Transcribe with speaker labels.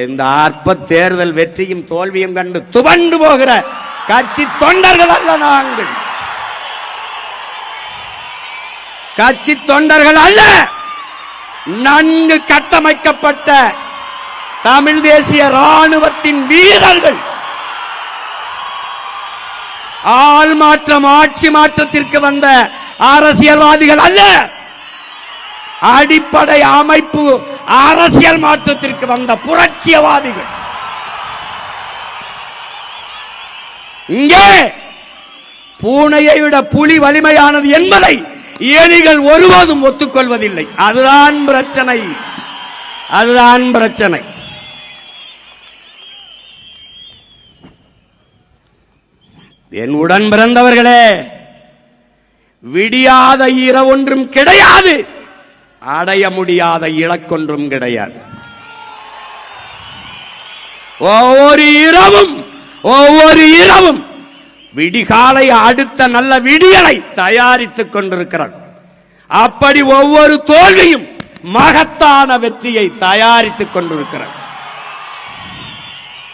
Speaker 1: இந்த அற்ப தேர்தல் வெற்றியும் தோல்வியும் கண்டு துவண்டு போகிற கட்சி தொண்டர்கள் அல்ல. நாங்கள் கட்சி தொண்டர்கள் அல்ல, நன்கு கட்டமைக்கப்பட்ட தமிழ் தேசிய ராணுவத்தின் வீரர்கள். ஆள் மாற்றம் ஆட்சி மாற்றத்திற்கு வந்த அரசியல்வாதிகள் அல்ல, அடிப்படை அமைப்பு அரசியல் மாற்றத்திற்கு வந்த புரட்சியவாதிகள். இங்கே பூனையை விட புலி வலிமையானது என்பதை எதிரிகள் ஒருபோதும் ஒத்துக்கொள்வதில்லை. அதுதான் பிரச்சனை, அதுதான் பிரச்சனை. என் உடன் பிறந்தவர்களே, விடியாத இரவொன்றும் கிடையாது, அடைய முடியாத இலக்கொன்றும் கிடையாது. ஒவ்வொரு இரவும் விடிகாலை அடுத்த நல்ல விடியலை தயாரித்துக் கொண்டிருக்கிறார். அப்படி ஒவ்வொரு தோல்வியும் மகத்தான வெற்றியை தயாரித்துக் கொண்டிருக்கிறார்.